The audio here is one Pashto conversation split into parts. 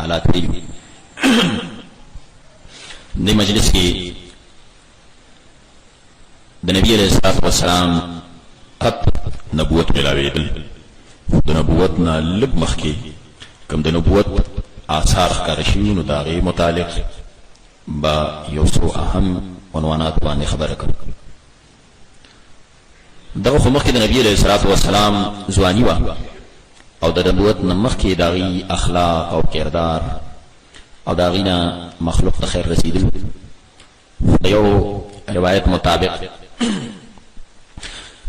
حالات دي د مجلس کې د نبی علیہ الصلوۃ والسلام خط نبوت ملاویدل د نبوت نه لږ مخکې کوم د نبوت آثار ښکاره شوي نو د هغې متعلق با یو څو اهم عنوانات باندې خبره کوو. دغه خو مخکې د نبی علیہ الصلوۃ والسلام ځواني وه او د نبوت نه مخکې د هغې اخلاق او کردار او د هغې نه مخلوق ته خیر رسېدل. د یو روایت مطابق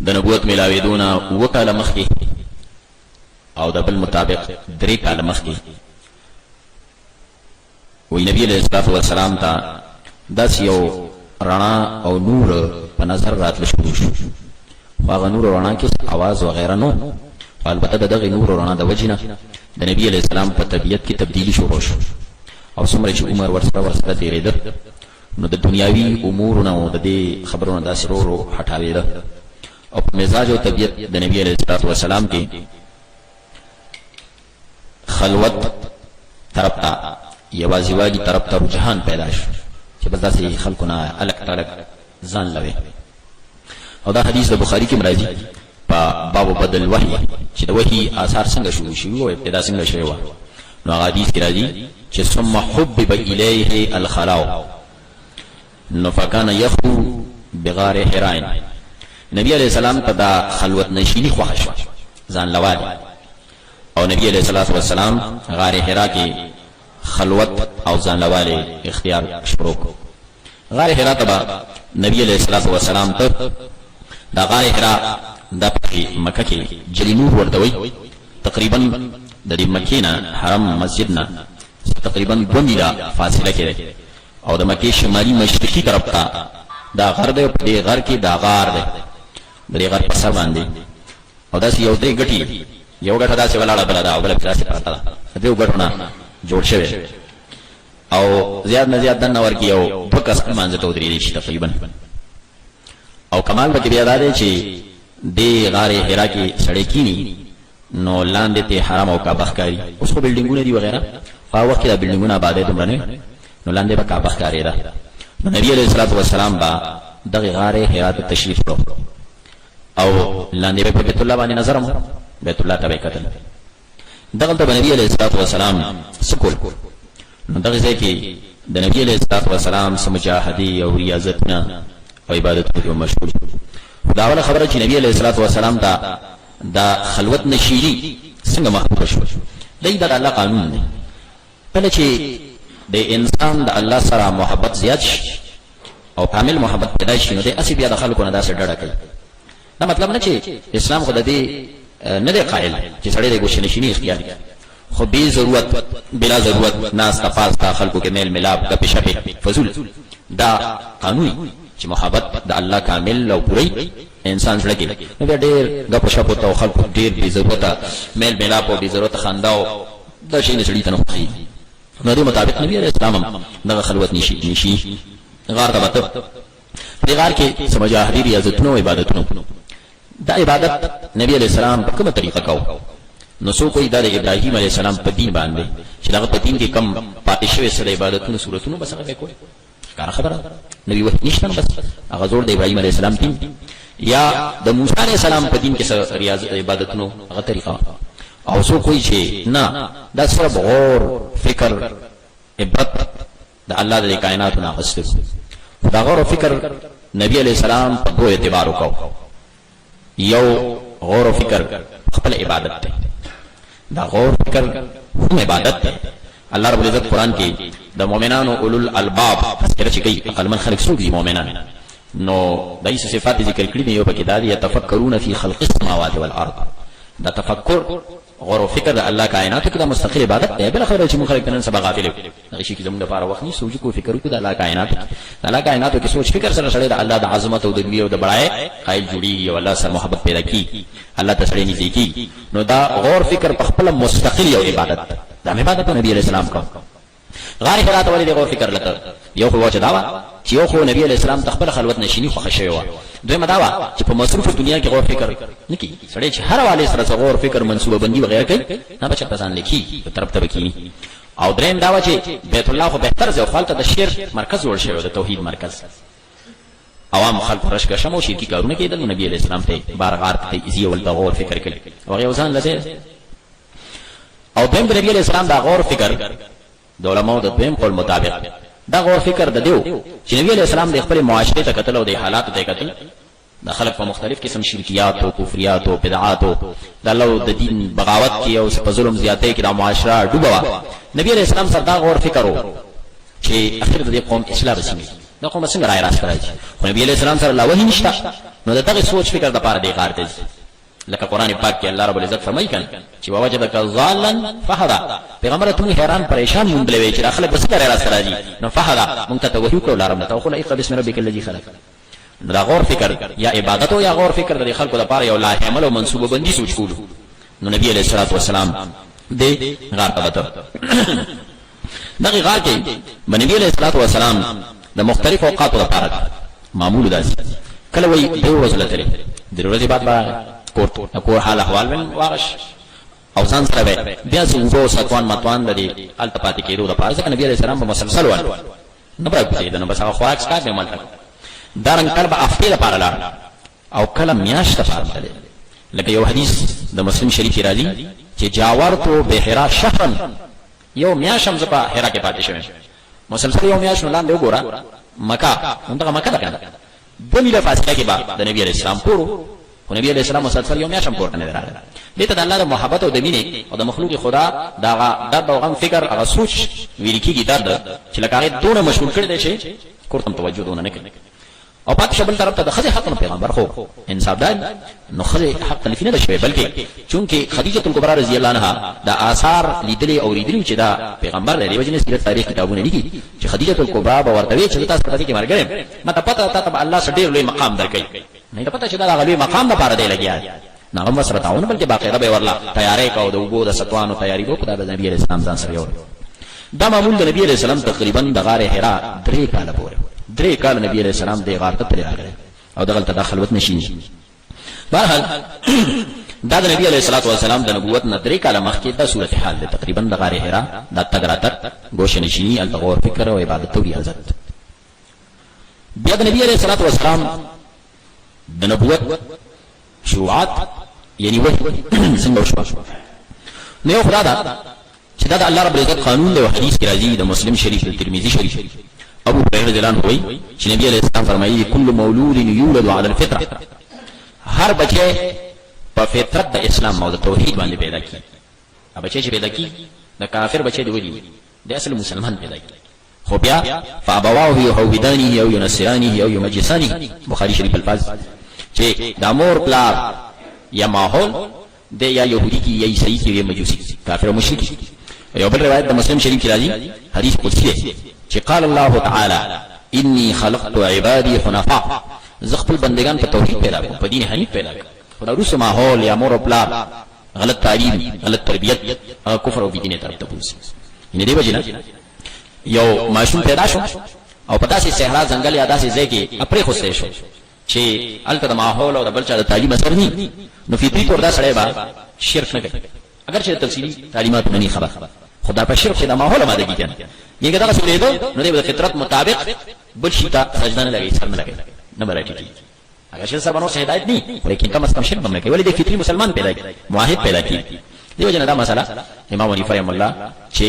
د نبوت ملاوېدو نه 7 کاله مخکې او د بل مطابق 3 کاله مخکې وی نبی علیہ الصلوۃ والسلام ته داسې یو رڼا او نور په نظر راتله شروع شو. خو هغه نور او رڼا کې اواز وغیره نو، البته د دغې نور او رڼا د وجې نه د نبي علیہ السلام په طبیعت کې تبدیلي شروع شو او څومره چې عمر ورسره تېرېده نو د دنیاوي امورو نه او د دې خبرونو داسې ورو ورو هټاوېده او په مزاج او طبیعت د نبي علیہ الصلوۃ والسلام کې خلوت طرف ته یوازې والي طرف ته رجحان پیدا شو چې بس داسې خلکو نه الګ تلګ ځان لوي. او دا حدیث د بخاری کې راځي په باب بدل وحی چې د وحی آثار څنګه شروع شوي او ابتدا څنګه شوی و. نو هغه حدیث کې راځي چې ثم حبب الیه الخلاء نو فکان یخلو بغار حراء. نبی علیہ السلام ته دا خلوت نشینی خوښ شو ځان لوالي او نبی علیہ الصلوۃ والسلام غار حراء کې خلوت او ځان لوالي اختیار شروع کړ. غار حراء ته نبی علیہ الصلوۃ والسلام ته دا غار حراء د مکه کې جلی نور ورته وي تقریبا د دې مکې نه حرم مسجد نه تقریبا 2 میله فاصله کې ده او د مکې شمالي مشرقي طرف ته دا غر دی. په دې غر کې دا غار دی د دې غر په سر باندې او داسې یو درې ګټې یو ګټه داسې ولاړه بله ده او بله داسې پرته ده د دې ګټو نه جوړ شوی او زیات نه زیات دننه ورکې یو 2 کس لمانځه ته ودرېدی شي تقریبا. او کمال پکې بیا دا دی چې دې غار حرا کې سړی کینی نو لاندې ته حرم او کعبه ښکاري. اوس خو بلډینګونه دي وغیره په هغه وخت کې دا بلډینګونه آبادۍ دومره نه نو لاندې به کعبه ښکارېده. نو نبي علیہ الصلوۃ والسلام به دغه غار حرا ته تشریف وړو او لاندې به بیت الله باندې نظر مو بیت الله ته به کتل. دغلته به نبي علیہ الصلوۃ والسلام سکول نو دغه ځای کې د نبي علیہ الصلوۃ والسلام سم مجاهدي او ریاضتنا او عبادتونه مشغول. دا اوله خبره چې نبی علیہ الصلوۃ والسلام ته دا خلوت نشینی څنګه محبوب شو. دا د الله قانون دی. کله چې د انسان د الله سره محبت زیات شي او کامل محبت پیدا شي نو د اسی بیا د خلکو نه داسې ډډه کوي. دا مطلب نه چې اسلام خو د دې نه دی قائل چې سړی د ګوښه نشینی اختیار کړي، خو بې ضرورت بلا ضرورت ناس تفاز تا خلکو کې میل ملاب گپ شپ فضول دا قانوني چې محبت د الله کامل او پوری انسان سره کې نو ډېر غپ شپ او خلکو ډېر بې ضرورت میل ملاب او بې ضرورت خندا او دا شي نه سړي ته نه خوښي. نو دې مطابق نبی عليه السلام دغه خلوت نشي غار ته وته په غار کې سمجاهدي ریاضتونو عبادتونو. دا عبادت نبی عليه السلام په کومه طریقه کاو نو سو کوئی دا د ابراهیم علیہ السلام په دین باندې چې دغه په دین کې کم پاتې شوی سره عبادتونو صورتونو بس هغه کوي کار خبره نبی وحی نشته بس هغه زور د ابراهیم علیہ السلام دین یا د موسی علیہ السلام په دین کې سره ریاضت عبادتونو هغه طریقه. او سو کوئی چې نه دا سره غور فکر عبرت د الله د کائنات نه غوښتل. دا غور او فکر نبی علیہ السلام په دوه اعتبار وکاو. یو غور او فکر خپل عبادت ته دا غور فکر هم عبادت ده. الله رب العزت قرآن کې د مؤمنانو اولو الالباب تذکرہ چې کوي عقلمن خلق څوک دي مؤمنان نو دایي صفات ذکر کړي دي. یو پکې دا دي يتفکرون فی خلق السماوات والارض. دا تفکر غور او فکر د الله کائنات کې د مستقل عبادت دی. بل خبره چې مخالف نن سبا غافل دي شي کې زموږ لپاره وخت نه سوچ کو فکر کو د الله کائنات د الله کائنات کې سوچ فکر سره سره د الله د عظمت او د لوی او د بڑای قائل جوړي او الله سره محبت پیدا کی الله ته سره نږدې کی. نو دا غور فکر په خپل مستقل یو عبادت دا عبادت نبی علیہ السلام کا غار حرا ته ولې غور فکر لته یو خو واچ داوا چې یو خو نبی علیہ السلام تخبل خلوت نشینی خو خشوي و دویمه داوا چې په مصروف دنیا کې غور فکر نکي سړی چې هر والي سره غور فکر منسوبه بندي وغیرہ کوي نه بچا ځان لیکي په طرف ته بکینی او دریم دا و چې بیت الله خو بهتر ځای خپل د شرک مرکز جوړ شوی د توحید مرکز عوام خلق رشک شمو شرکی کارونه کېدل نبی علیہ السلام ته بارغار ته ایزی ول غور فکر کړي او هغه ځان لته او دیم نبی علیہ السلام دا غور فکر د علماء د دیم قول مطابق دا غور فکر د دیو چې نبی علیہ السلام د خپل معاشره ته قتل او د حالات ته قتل د خلق په مختلف قسم شرکیات او کفریات او بدعات او د الله د دین بغاوت کې او په ظلم زیاتې کې د معاشره ډوبوا نبی علیہ السلام سره دا غور فکر وو چې اخر د قوم اصلاح وسیږي دا قوم څنګه راي راست راځي خو نبی علیہ السلام سره الله وحی نشته نو دغه سوچ فکر د پاره دی غار دی لکه قران پاک کې الله رب العزت فرمایي کړي چې ووجدک ضالن فهدا پیغمبر ته حیران پریشان مونږ لوي چې اخر بس راي راست راځي نو فهدا مونږ ته وحی کړو لارم ته خو اقرا بسم ربک الذی خلق دا غور فکر یا عبادت او یا غور فکر د خلکو لپاره یو لا عمل او منسوبه بندي سوچ کولو نو نبی علیہ الصلوۃ والسلام دې غار ته وته دغه غار کې نبی علیہ الصلوۃ والسلام د مختلف اوقاتو لپاره معمول داسي کله وی دیو ورځ لته د ورځې بعد با کور حال احوال من واغش او ځان سره بیا زو ساتوان ماتوان د دې التپاتې کېدو لپاره ځکه نبی علیہ السلام په مسلسل ول نه برابر دي نو بس هغه خواک سکا به ملته دارن کله افتی لپاره لاړ او کله میاشت لپاره تل لکه یو حدیث د مسلم شریف راځي چې جاورتو بحرا شهرن یو میاشم زپا حرا کې پاتې شوم مسلسل یو میاش لاندې وګوره مکه همدغه مکه ده کنه د میله فاصله کې بعد د نبی علیہ السلام کورو خو نبی علیہ السلام مسلسل یو میاشم کوړه نه راغله دې ته د الله د محبت او د مینې او د مخلوق خدا دا درد او غم فکر هغه سوچ ویل کېږي درد چې لکه هغه دونه مشغول کړی دی چې کوم توجه دونه نه کوي او پات شبل طرف ته د خځه حق پیغمبر خو انصاف دای نو خځه حق تلفینه ده شوی بلکې چونکه خدیجه کبرا رضی الله عنها دا آثار لیدلې او لیدلې چې دا پیغمبر دی وجنه سیرت تاریخ کتابونه لیکي چې خدیجه کبرا به ورته چې تاسو پته کې مرګره مته پته ته الله سره ډېر لوی مقام درکې نه پته چې دا غوی مقام د پاره دی لګیا نه هم سره تاونه بلکې باقاعده به ورلا تیارې کو د وګو د ستوانو تیاری وکړه د نبی علیہ السلام ځان سره یو دا معمول د نبی علیہ السلام تقریبا د غار حرا 3 کال پورې 3 کال نبی علیہ السلام د غار ته راغله او دغه تدخلوت نشي بهرحال دا د نبی علیہ الصلوۃ والسلام د نبوت نه 3 کال مخکې د صورت حال د تقریبا د غار حرا د تګراتر گوش نشینی الغور فکر او عبادت او ریاضت بیا د نبی علیہ الصلوۃ والسلام د نبوت شروعات یعنی وحی څنګه شو نو خدا دا چې دا الله رب العزت قانون له حدیث کې راځي د مسلم شریف د ترمذی شریف ابو هريره رضی الله عنه وایي چې نبی علیہ السلام فرمایي کل مولود یولد علی الفطره هر بچی په فطرت د اسلام او د توحید باندې پیدا کی بچی چې پیدا کی د کافر بچی دی ویلي د اصل مسلمان پیدا کی خو بیا فابواه یهودانی او ینصرانی او یمجسانی بخاری شریف الفاظ چې د امور پلار یا ماحول د یا يهودي کی یا عیسائی کی یا مجوسی کافر او مشرک یو بل روایت د مسلم شریف کې راځي حدیث قدسی دی چې قال الله تعالی انی خلقت عبادی حنفاء زخپل بندگان په توحید پیدا کوم په دین حنیف پیدا کوم خدا روس ماحول یا مور او پلار غلط تعلیم غلط تربیت کفر او بدعت طرف ته بوزي ان دې وجنه یو ماشوم پیدا شو او پتا سي صحرا ځنګل یا داسې ځای کې اپری خوسته شو چې الته د ماحول او د بل چا د تعلیم اثر نه نو فطری تور دا سړی با شرک نه کوي اگر چې تفصیلی تعلیمات نه خبر خدا په شرک د ماحول باندې کیږي یګه دا څه لیدو نو د فطرت مطابق بل شي ته سجده نه لګي سر نه لګي نه برابر کیږي اگر چې سبا نو هدایت نه لیکن کم از کم شرک نه کوي ولې د فطری مسلمان پیدا کی موحد پیدا کی دیو جن دا مسله امام حنیفه رحم الله چې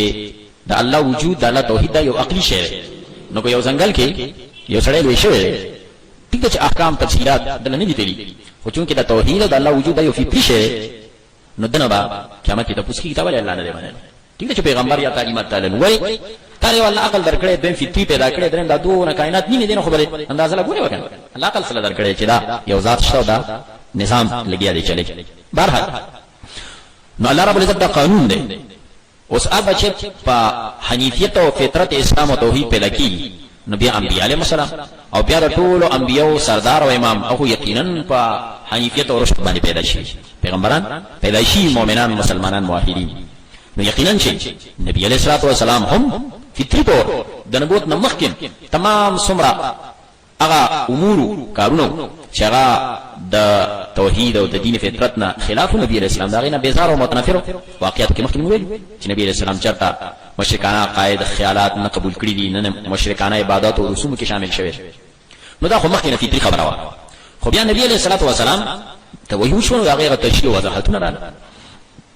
د الله وجود د الله توحید دا یو عقلی شی نو کو یو ځنګل کې یو سړی لوي شوی ټیک چې احکام تفصیلات دل نه دي خو چون کې د توحید د الله وجود دا یو فطری شی نو دنه با قیامت ته پوښتنه کیږي الله نه دی باندې ٹھیک ہے پیغمبر یا تعلیمات تعالی وای تعالی والله عقل درکړې د فطری پیدا کړې درنه دا دوه کائنات نه دي نو خبره اندازه لګوري وکړه الله عقل سره درکړې چې دا یو ذات شته دا نظام لګیا دی چلے بهرحال نو الله رب العزت دا قانون دی اوس هغه چې په حنیفیت او فطرت اسلام او توحید پیدا کی نبی انبیاء علیهم السلام او بیا د ټولو انبیاء سردار او امام او یقینا په حنیفیت او رشد باندې پیدا شي پیغمبران پیدا شي مؤمنان مسلمانان موحدین نو یقینا چې نبی علیہ الصلوۃ والسلام هم فطری طور د نبوت نه مخکې تمام سمرا هغه امور کارونه چې هغه د توحید او د دین فطرت نه خلاف نبی علیہ السلام دا غینه بیزار او متنفر واقعیت کې مخکې ویل چې نبی علیہ السلام چرته مشرکانه عقاید خیالات نه قبول کړی دي، نه مشرکانه عبادت او رسوم کې شامل شوی. نو دا خو مخکې نه فطري خبره وه. خو بیا نبی علیه الصلاة والسلام ته وحی وشو، نو هغې تشریح او وضاحتونه راغله،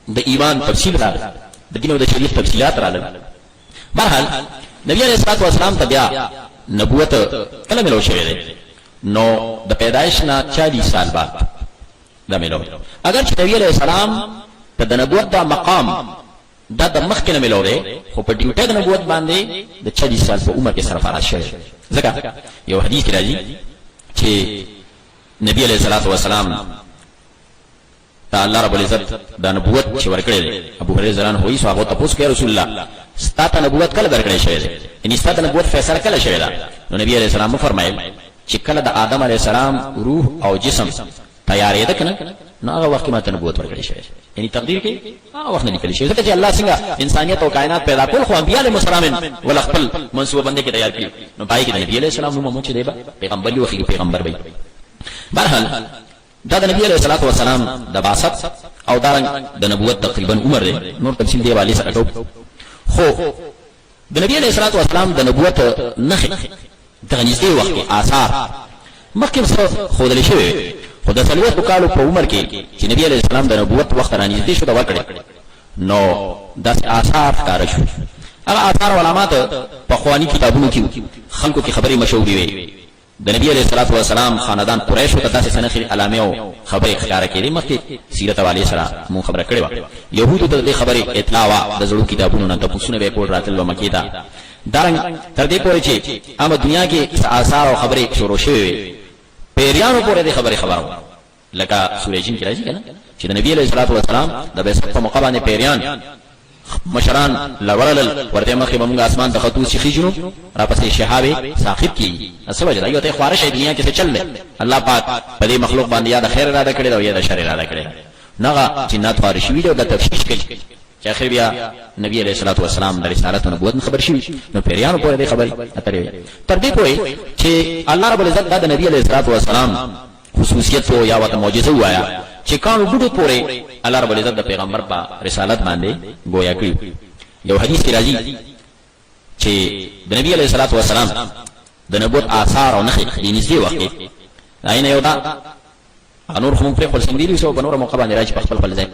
د ایمان تفصیل راغله، د دین او د شریعت تفصیلات راغله. بهرحال نبی علیه الصلاة والسلام ته بیا نبوت کله ملو شوی دی؟ نو د پیدایش نه 40 سال بعد دا ملو. اگر چې نبی علیه السلام ته د نبوت دا مقام دا د مخکې نه ملو دی، خو په ډیوټه د نبوت باندې د 40 سال په عمر کې سرفراز شوی. ځکه یو حدیث کې راځي چې نبی علیه الصلاة والسلام ته الله رب العزت د نبوت چې ورکړی دی، ابو هريره رضی الله عنه وایي صحابه ته پوښتنه کوي رسول الله ستا ته نبوت کله درکړی شوی دی؟ یعنی ستا ته نبوت فیصله کله شوی ده؟ نو نبی علیه السلام فرمایل چې کله د آدم علیه السلام روح او جسم تیارېده کنه، نو هغه وخت کې ماته نبوت ورکړی شوی، یعنی تقدیر کې هغه وخت نه لیکل شوی. ځکه چې الله څنګه انسانیت او کائنات پیدا کول، خو انبیاء علیهم السلام ول خپل منصوبه بندي کې تیار کړی، نو پای کې د نبی علیه السلام نوم مو چې دی پیغمبر یو اخیری پیغمبر وي. بهرحال دا د نبی علیه الصلاة والسلام د بعثت او دارنګ د نبوت تقریبا عمر دی، نور تفصیل دی والی سره کوو. خو د نبی علیه الصلاة والسلام د نبوت نخې دغه نږدې وخت کې آثار مخکې ښودل شوي، خو د 40 کالو په عمر کې چې نبی علیه السلام د نبوت وخت را نږدې شو د ورکړی، نو داسې آثار ښکاره شو. هغه آثار او علامات پخواني کتابونو کې خلکو کې خبرې مشهورې وې. د نبی علیه الصلاة والسلام خاندان قریشو ته داسې سنخي علامې او خبرې ښکاره کېدې. مخکې سیرت والي سره مونږ خبره کړې وه. یهودو ته د دې خبرې اطلاع وه، د زړو کتابونو نه تپوسونه به یې کول راتلل و مکې ته. دارنګ تر دې پورې چې عامه دنیا کې آثار او خبرې شروع شوې وې، پیریانو پورې دې خبرې خبره وه. لکه سورې جن کې راځي که نه چې د نبی علیه الصلاة والسلام د بعثت په موقع باندې پیریان مشران لورلل ورته مخې به موږ اسمان ته ختو چې خېجنو را پسې شهاب ثاقب کی اصل وجه دا یو ته خوارش دنیا کې څه چل دی. الله پاک په دې مخلوق باندې یا د خیر اراده کړی او یا د شر اراده کړی. نغه جنات خوارش ویډیو د تفصیل کوي چې اخر بیا نبی علیه الصلاة والسلام د رسالت او نبوت خبر شي، نو پیریانو پورې دې خبرې اترې تر دې پورې چې الله رب العزت د نبی علیه الصلاة والسلام خصوصیت او یا وت معجزه وایا چې کانو بډو پورې الله رب العزت د پیغمبر په رسالت باندې گویا کړی. یو حدیث کې راځي چې د نبی علیه الصلاة والسلام د نبوت آثار او نخې د نږدې وخت کې راینه یو دا انور خو په خپل سندري سو په نور موقع باندې راځي په خپل ځای،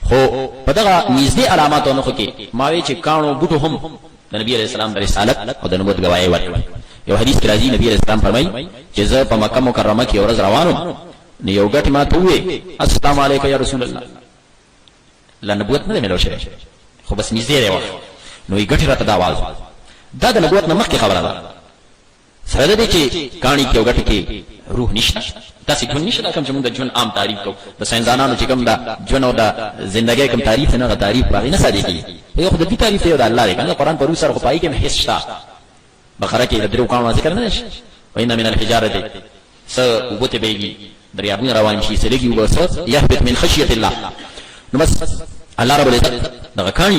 خو په دغه نږدې علامات او نخو کې ماوي چې کانو بډو هم د نبی علیه السلام د رسالت او د نبوت گواهی ورکړي. یو حدیث کې راځي نبی علیه السلام فرمایي چې زه په مکه مکرمه کې ورځ روانم، نو یو ګټ ما ته وې السلام علیکم یا رسول الله. لا نبوت نه ملو شوی، خو بس نږدې دی وخت، نو یې ګټ راته دا आवाज دا د نبوت نه مخکې خبره ده. سره دې چې کہانی کې یو ګټ کې روح نشته، تاسو ژوند نشته کوم چې موږ د ژوند عام تعریف کوو، د ساينسدانانو چې کوم دا ژوند او د ژوندۍ کوم تعریف نه غو تعریف باندې نه ساده کیږي. یو خو د دې تعریف یو د الله دی کنه، قرآن په روح سره خو پای کې حس شته. بقره کې د درو قانون ذکر نه شي، وإن من الحجارة وبوت بيجي دریابونه روان شي سلګي وبس يهبط من خشيه الله. نو بس الله رب العزت دغه کانی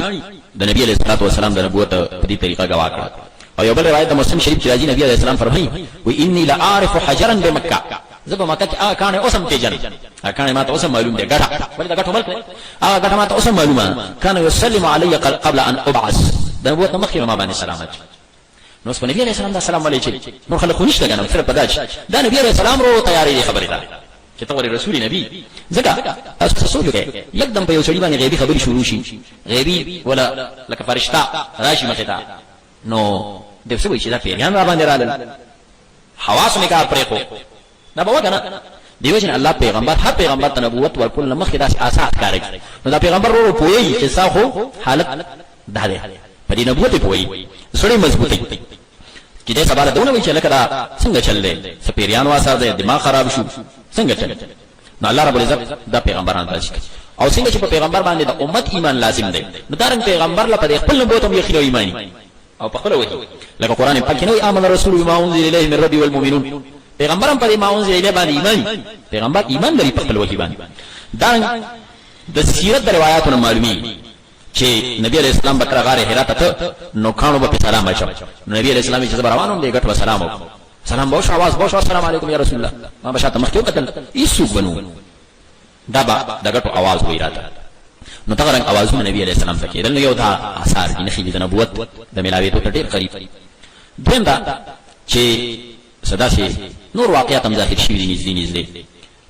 د نبی علیہ الصلوۃ والسلام د نبوت په دې طریقه گواه کړ. او یو بل روایت د مسلم شریف کې راځي نبی علیہ السلام فرمایي و انی لعارف حجرا بمکه، زب مکه کې کانه اوسم پیجن، کانه ما ته اوسم معلوم دی ګټه ولې دا ګټه ملک هغه ګټه ما ته اوسم معلومه. کان یسلم علی قبل ان ابعث، د نبوت مخکې ما باندې سلامت. نو اس نبی علیہ السلام دا سلام علیکم نو خلک خو نشته کنه صرف پداش دا نبی علیہ السلام رو تیاری خبره ده چې تور رسول نبی زکه تاسو سوچو کې یکدم په یو چړي باندې غیبی خبري شروع شي، غیبی ولا لکه فرشتہ راشي مخه تا، نو د څه وی چې دا پیغام را باندې رالل حواس نه کار پرې کو دا به وکنه دیو جن الله پیغمبر هر پیغمبر ته نبوت ورکول نه مخکې داسې آسات کاري. نو دا پیغمبر ورو پوي چې ساخو حالت ده ده په دې نبوت پوي سړی مضبوطی چې دې سبا دونه وی چې لکه دا څنګه چللې سپیریان واسه ده دماغ خراب شو څنګه چل. نو الله رب العزت دا پیغمبران راځي او څنګه چې په پیغمبر باندې د امت ایمان لازم دی، نو دا رنګ پیغمبر لپاره خپل نبوت هم یقین او ایمانی او په خپل وحی لکه قران پاک کې نو امن رسول بما انزل الیه من ربی والمؤمنون، پیغمبران په ما انزل الیه باندې ایمان، پیغمبر ایمان لري په خپل وحی باندې. دا د سیرت د روایتونو معلومی چې نبی علیہ السلام بکر غار حرا ته نو کانو په سلام اچو، نبی علیہ السلام چې روانو دی غټ و سلام بوش आवाज بوش السلام علیکم یا رسول الله ما بشاته مخکې وکتل ایسو بنو دا با دغه आवाज وی راته نو تغرن اوازونه نبی علیہ السلام ته کېدل. نو یو دا آثار دي نخې د نبوت د ملاوي ته ډېر قریب. دویم دا چې صدا سي نور واقعات هم ظاهر شوي دي نږدې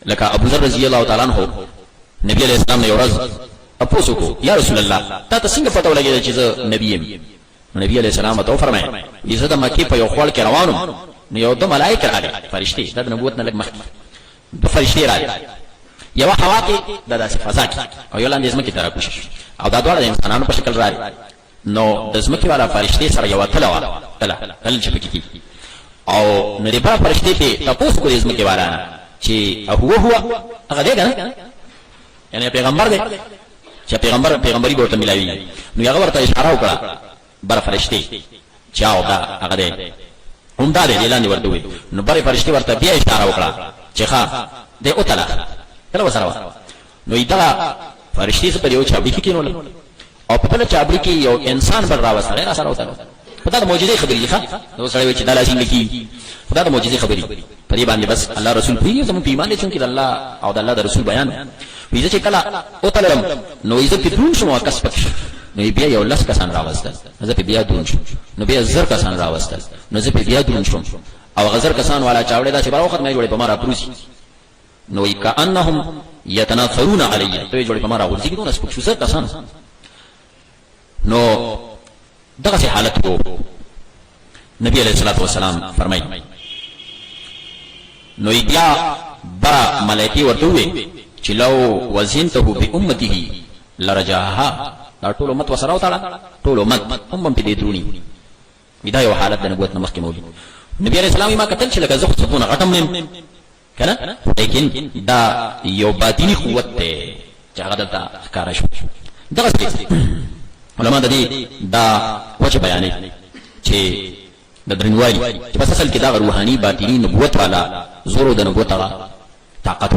لکه ابو ذر رضی الله تعالی عنہ نبی علیہ السلام نے یو ورځ اپوسو کو یا رسول الله تا ته څنګه پته ولګېده چې زه نبی یم؟ نبی علیہ السلام ته فرمایي چې زه د مکې په یو خوړ کې روانم نو یو د ملائکه راغلي فرشتي د نبوت نه لږ مخکې د فرشتي راغلي یو هوا کې د داسې فضا کې او یو لاندې ځمکې ته راکوشش او دا دواړه د انسانانو په شکل راغلي. نو د ځمکې والا فرشتي سره یو تله وه تله چې پکې کېږي او نو د بله فرشتي ته تپوس کو د ځمکې والا نه چې هو هغه دی که نه یعنی پیغمبر دی چې پیغمبري به ورته ملاوي. نو هغه ورته اشاره وکړه بره فرشتي چې او دا هغه دی همدا دی لاندې ورته وویل. نو بره فرشتي ورته بیا اشاره وکړه چې ښه دی اوتله کله ورسره وه. نو دغه فرشتي څه په یو چابړي کې کېنول او په بله چابړي کې یو انسان بل راوستلی راسره وتلی. خو دا د معجزې خبرې دي ښه دا سړی وایي چې دا لا څنګه کېږي خو دا د معجزې خبرې په دې باندې بس الله رسول پوهېږي زموږ په ایمان دی چونکې د الله او د الله د رسول بیان وي. زه چې کله وتلم نو زه پې دروند شوم او کس پکې شو نو بیا یو لس کسان راوستل زه پې بیا دروند شوم نو بیا 1000 کسان راوستل نو زه پې بیا دروند شوم او هغه 1000 کسان والا چاوړې داسې بر وخت مې جوړې په ما راپروزي نو کأنهم یتناثرون علی ته جوړې په ما راغورځي دونه سپک شو 1000 کسان. نو دغه حالت وو. نبی علیہ الصلوۃ والسلام فرمایي نو بیا با ملائکه ورته وي چې لو وزنته بامته لرجاها دا ټول امت وسره وتاړه ټول امت هم په دې درونی دا یو حالت د نبوت نه مخکې موجود. نبی علیہ السلام ما کتل چې لکه زه خو څونه غټم نیم کنه لیکن دا یو باطنی قوت ته چې هغه دلته ښکاره شو. دغه علماء د دې دا وجه بیانې چې د درنوالي چې په اصل کې دا روحاني باطنی نبوت والا زور د نبوت هغه طاقت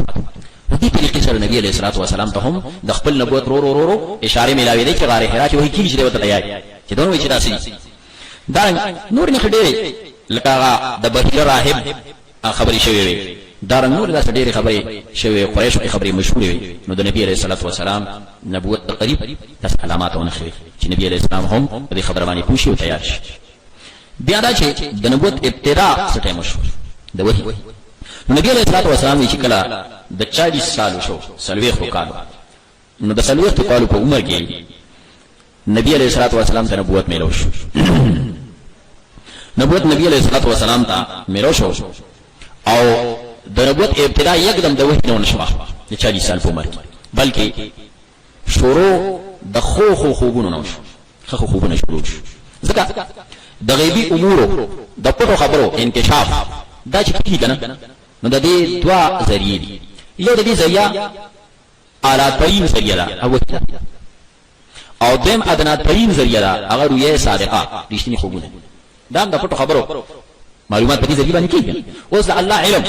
په دې طریقې سره نبی علیہ الصلوۃ والسلام ته هم د خپل نبوت رو اشاره ملاوي دي چې غار حرا چې وایي کیږي چې وته تیار چې دونه وایي چې داسې دا نور نه خډېره لکه د بهیر راهب خبرې شوې وي دا نور داسې ډېرې خبرې شوې قریشو کې خبرې مشهورې وي. نو د نبی علیہ الصلوۃ والسلام نبوت تقریب داس علامات او نښې چې نبی علیہ السلام هم په دې خبره باندې پوښي او تیار شي. بیا دا چې د نبوت ابتدا څه ټایم شو د وحی. نبی علیہ الصلوۃ والسلام چې کله د 40 سال شو سلويخ وکړو نو د سلويخ کالو په عمر کې نبی علیہ الصلوۃ والسلام ته نبوت ملو شو. نبوت نبی علیہ الصلوۃ والسلام ته ملو شو او د نبوت ابتدا یکدم د وحی نه نشو د 40 سال په عمر کې بلکې شروع د خوبونو نه شو خوبونه شروع شو. ځکه د غیبی امور د پټو خبرو انکشاف دا چې کیږي کنه نو د دې دوا ذریعہ دي. یو د دې ذریعہ اعلی ترین ذریعہ ده او دیم ادنا ترین ذریعہ ده هغه رؤیا صادقه رښتینی خوبونه دا د پټو خبرو معلومات په دې ذریعہ باندې کیږي. اوس د الله علم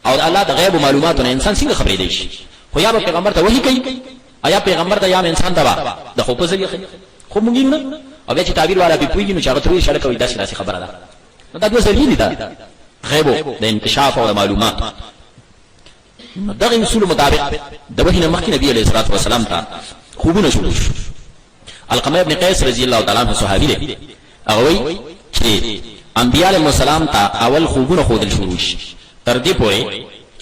او د الله د غیب معلوماتونه انسان څنګه خبرې دی شي خو یا پیغمبر ته وحی کوي ایا پیغمبر ته یا انسان ته د خو په ذریعہ خو مونږ نه او بیا چې تعبیر والا به پوهیږي نو چې هغه ترې شړک وي داسې خبره ده. نو دا دوه ذریعہ دي دا غیب د انکشاف او د معلومات. دغه اصول مطابق د وحی نه مخکې نبی علیہ الصلوۃ والسلام ته خوبونه شروع شو. علقمه ابن قیس رضی الله تعالی عنہ صحابي دی هغه وایي چې انبیاء علیهم السلام ته اول خوبونه خودل شروع شي تر دې پورې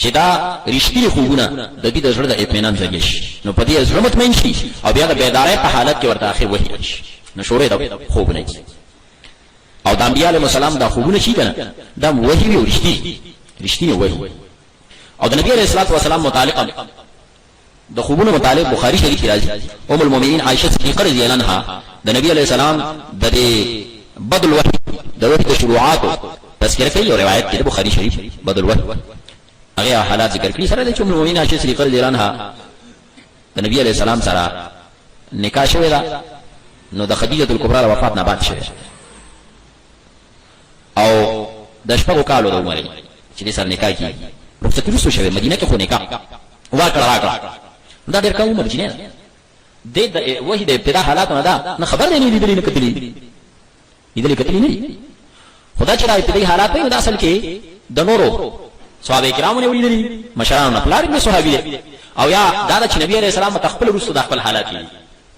چې دا رښتینی خوبونه د دې د زړه د اطمینان ذریعہ شي نو په دې زړه مطمئن شي او بیا د بیدارۍ په حالت کې ورته اخر وحی شي نو شروع د خوبونه او د انبیاء علیهم السلام دا خوبونه شي کنه دا وحی او رښتینی وحی. او د نبی علیہ الصلوۃ والسلام متعلق د خوبونو متعلق بخاری شریف راځي ام المؤمنین عائشہ صدیقہ رضی الله عنها د نبی علیہ السلام د بدل الوحی د وحی د شروعات تذکرہ کوي او روایت کې بخاری شریف بدل الوحی هغه حالات ذکر کړي سره د ام المؤمنین عائشہ صدیقہ رضی الله عنها د نبی علیہ السلام سره نکاح شوی دا نو د خدیجه کلبرا وفات نه بعد شوی او د شپږو کالو د عمر چې د سر نکاح کی رخصت رسو شوی مدینه کې خو نکاح واکړه دا ډېر کم عمر چې نه د وحی د ابتدا حالات نه دا نه خبر نه لیدلی نه کتلی نه خدا چې د ابتدایي حالات په اصل کې د نورو صحابه کرامو نه ولیدلی مشرانو نه پلار ابن صحابي او یا دا چې نبی عليه السلام تخپل رسو د خپل حالات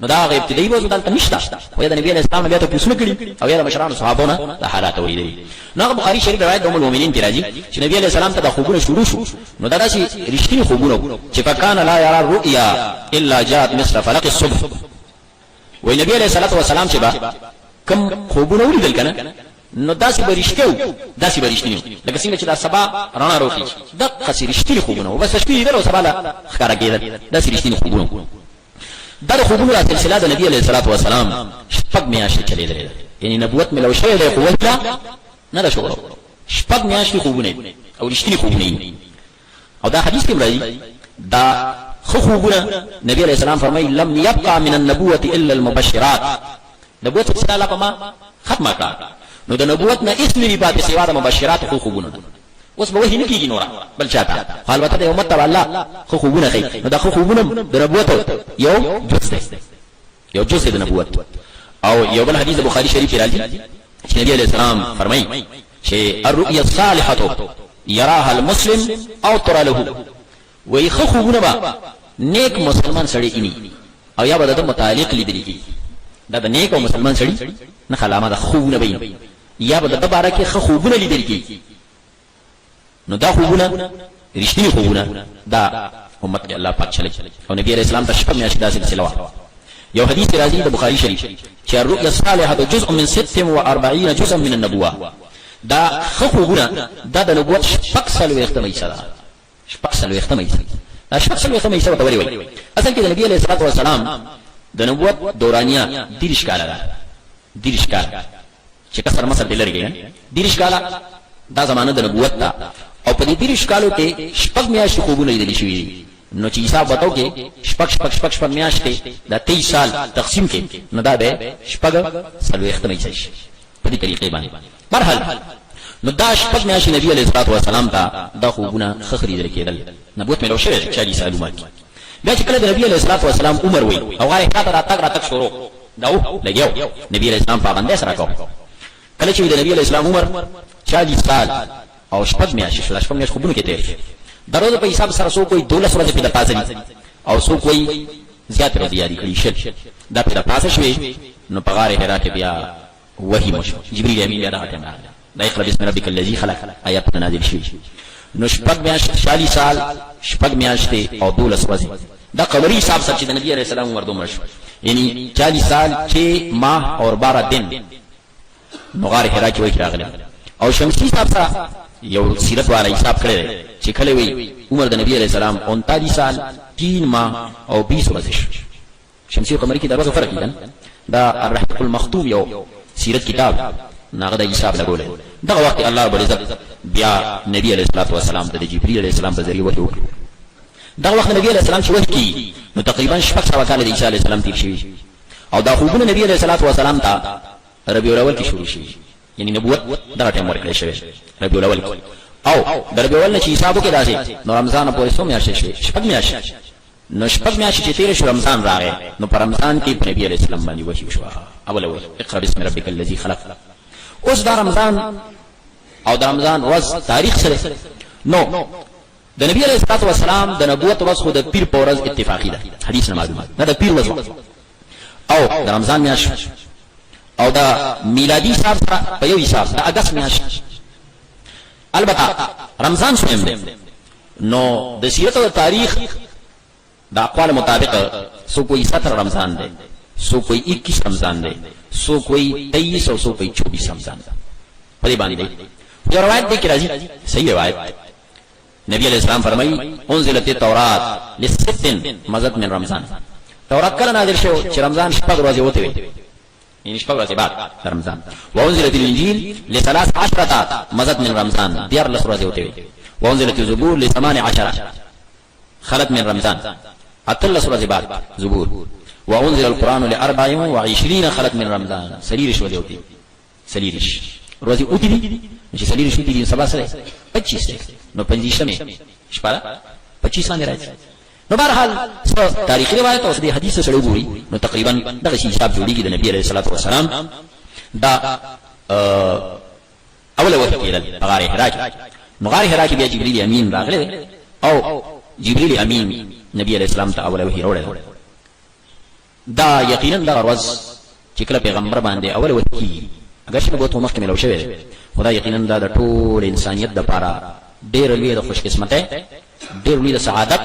نو دا غ ابتدایي وو دلته نشته او د نبی اسلام بیا ته پوښتنه کړي او یا مشران صحابونه د حالات ویلي نو بخاری شریف روایت د ام المؤمنین کې راځي چې نبی علیہ السلام ته د خوبونه شروع شو نو دا داسې رښتینی خوبونه چې فکان لا یرا الرؤیا الا جاءت مثل فلق الصبح وای نبی علیہ الصلوۃ والسلام چې با کم خوبونه ولیدل کنه نو داسې برښتیو داسې برښتینی لکه څنګه چې دا سبا رڼا روټي د قصې رښتینی خوبونه او بس شپې درو سبا لا ښکارا کېدل داسې رښتینی خوبونه دا خوبونه سلسله د نبی علیہ الصلوۃ والسلام شپږ میاشتې چلیدل یعنی نبوت ملو شوی د قوت نه شو شپږ میاشتې خوبونه او رښتینی خوبونه او دا حدیث کې راځي دا خوبونه نبی علیہ السلام فرمایي لم يبقى من النبوة الا المبشرات نبوت رساله پما ختمه کا نو د نبوت نه اس لري پاتې سیوا د مبشرات خوبونه اوس به وਹੀ نه کیږي نورا بل چاته البته د امت تبع الله خوبونه کوي نو دا خوبونه د نبوت یو جزء د نبوت او یو بل حدیث بخاری شریف کې راځي چې نبی علیہ السلام فرمایي چې الرؤيا الصالحه يراها المسلم او ترى له وای خوبونه با نیک مسلمان سړی اینی او یا به د متعلق لیدل کی دا د نیک او مسلمان سړی نه علامه د خوبونه بین یا به د بارکه خوبونه لیدل کی نو دا خوبونه رښتینی خوبونه دا امت کې الله پاک چلے او نبی علیہ السلام ته شپه میاشتې دا سلسله وا یو حدیث راځي د بخاری شریف چې الرؤيا الصالحه جزء من 46 جزءا من النبوه دا خوبونه دا د نبوت شپږ وختمه ایسه شپږ وختمه ایسه دا شپږ وختمه ایسه ته ویل اصل کې د نبی علیہ الصلوۃ والسلام د نبوت دورانیه دیرش کاله ده دیرش کاله چې کسر مسر دلرګي دیرش کاله دا زمانه د نبوت دا او په دې دیرش کالو کې شپږ میاشتې خوبونه لیدل شوي نو چې حساب وتاو کې شپږ میاشتې دا 23 سال تقسیم کې نو دا به شپږ ختمه شي په دې طریقې باندې مرحله نو دا شپږ میاشتې نبی علیہ الصلوۃ والسلام ته دا خوبونه خخري درکېدل نبوت مې لو شوی 40 سال عمر بیا چې کله د نبی علیہ الصلوۃ والسلام عمر وای او هغه راتګ شروع داو لګیو نبی علیہ السلام پابند سره کو کله چې د نبی علیہ السلام عمر 40 سال او شپږ میاشتې شپږ میاشتې خوبونه کې تیر درو په حساب سره سو کوئی 12 ورځې په پاسه او سو کوئی زیات ورځې یادي کړی شل دا په پاسه شوی نو په غار حرا کې بیا وحی مشو جبرئیل امین بیا راته دا اقرا بسم ربک الذی خلق آیات نازل شي نو شپږ میاشتې 40 سال شپږ میاشتې او 12 ورځې دا قمری حساب سره چې د نبی علیہ السلام عمر دومره شو یعنی 40 سال 6 ماہ اور 12 دن نو غار حرا کې وای راغله او شمسی حساب سره یو سیرت والا حساب کړی چې کله وی عمر د نبی علیہ السلام 39 سال 3 ماہ او 20 ورځې شمسی او قمری کې دا فرق دی دا الرحیق المختوم یو سیرت کتاب ناغه د حساب لګولې دغه وخت الله رب العزت بیا نبی علیہ الصلوۃ والسلام د جبرئیل علیہ السلام په ذریعہ وحی وکړ دغه وخت نبی علیہ السلام چې وحی نو تقریبا شپږ سوه کال د عیسی علیہ السلام تیر شوی او دا خوبونه نبی علیہ الصلوۃ والسلام ته ربیع الاول کې شروع شي یعنی نبوت دغه ټیم ورکړل شوی ربیع الاول او د ربیع الاول چې حساب وکړي داسې نو رمضان پورې څو میاشتې شوي شپږ میاشتې نو شپږ میاشتې چې تیر شو رمضان راغی نو په رمضان کې نبی علیہ السلام باندې وحی وشو اول اقرا بسم ربک الذی خلق اوس دا رمضان او د رمضان ورځ تاریخ سره نو د نبی علیہ الصلوۃ والسلام د نبوت ورځ خو د پیر په ورځ اتفاقی ده حدیث نه معلومه نه د پیر ورځ او د رمضان میاشت او دا میلادی حساب سره په یو حساب د اگست میاشت البته رمضان شوم دی نو د سیرت او تاریخ د اقوال مطابق سو کوئی 17 رمضان دی سو کوئی 21 رمضان دی سو کوئی 23 او سو کوئی 24 رمضان دی په دې باندې یو روایت دی کې راځي صحیح روایت نبی علیہ السلام فرمایي انزلت التوراۃ لست مزد من رمضان تورات کله نازل شو چې رمضان شپږ ورځې وته وي یعنی شپږ ورځې بعد رمضان وانزلت الانجیل ل13 مزد من رمضان 14 ورځې وته وي وانزلت الزبور ل18 خلت من رمضان 13 ورځې بعد زبور وانزل القرآن ل24 خلت من رمضان سلیریش ورځې وته سلیریش ورځې وته دي چې سلیریش وته دي سبا سره 25 نو 25 شپه 25 باندې راځي نو بهرحال تاریخي روایت او د حدیث سره وګوري نو تقریبا دغه شی حساب جوړیږي د نبی علیہ الصلوۃ والسلام دا اوله وخت کې غار حرا نو غار حرا کې بیا جبرئیل امین راغله او جبرئیل امین نبی علیہ السلام ته اوله وحی راوړل دا یقینا دا ورځ چې کله پیغمبر باندې اول وحی اگر شنو بوته مخکې ملو شوی خدا یقینا دا د ټول انسانیت د پاره ډېر لوی د خوش قسمته ډېر لوی د سعادت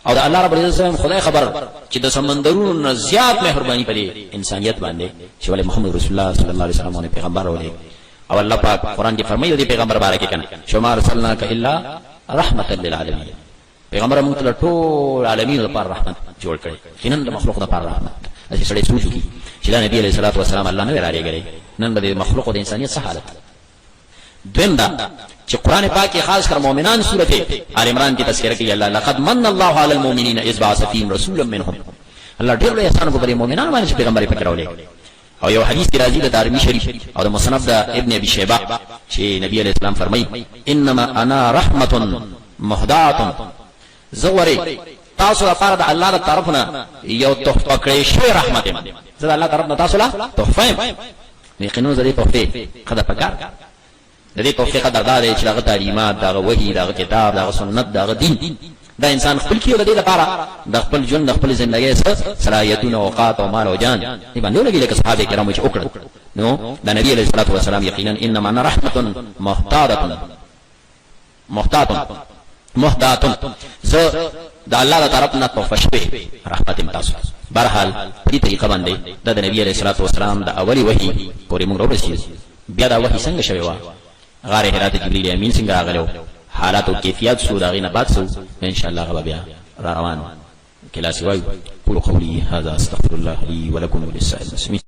او د الله رب العزت خدای خبر چې د سمندرونو زیات مهرباني پدې انسانیت باندې چې ولې محمد رسول الله صلی الله علیه وسلم باندې پیغمبر ولې او الله پاک قران کې فرمایي دی پیغمبر بارے کې کنه شما رسولناک الا رحمت للعالمین پیغمبر موږ ته ټول عالمین لپاره رحمت جوړ کړي کینن د مخلوق لپاره رحمت چې سړی سوچ کی چې دا نبی علیہ الصلوۃ والسلام الله نه وراره غړي نن د مخلوق د انسانیت څخه حالت دیم دا چې قران پاک کې خاص کر مؤمنان سورته آل عمران کې تذکرہ کوي الله لقد من الله على المؤمنین اذ بعث فيهم رسولا منهم الله ډېر لوی احسان وکړي مؤمنان باندې پیغمبر پکې راولې او یو حدیث کی راځي د دارمی شریف او د مصنف د ابن ابي شيبه چې نبی علیہ السلام فرمایي انما انا رحمه مهداه زوري تاسو لپاره د الله تعالی طرفنا یو تحفه کړی شوی رحمت زه الله طرفنا تاسو لا تحفه یقینا زه دې تحفه قدر پکار د دې توفیق قدردار دی چې دغه تعلیمات دغه وحی دغه کتاب دغه سنت دغه دین دا انسان خپل کیو د دې لپاره د خپل ژوند د خپل ژوندۍ صلاحیتونه او اوقات او مال او جان دې باندې ولګي لکه صحابه کرامو چې وکړل نو د نبی علیہ الصلوۃ والسلام یقینا انما انا رحمت محتاطه زه د الله تعالی طرف نه توفه شوی رحمت تاسو برحال دې طریقه باندې د نبی علیہ الصلوۃ والسلام د اولی وحی پورې موږ ورسېږو بیا دا وحی څنګه شوی و غار حرات جبريل امين څنګه راغلو حالات او کیفیت سو داغه نه بعد سو ان شاء الله غو بیا روان کلاس وای قولوا قولي هذا استغفر الله لي ولكم وللسائر المسلمين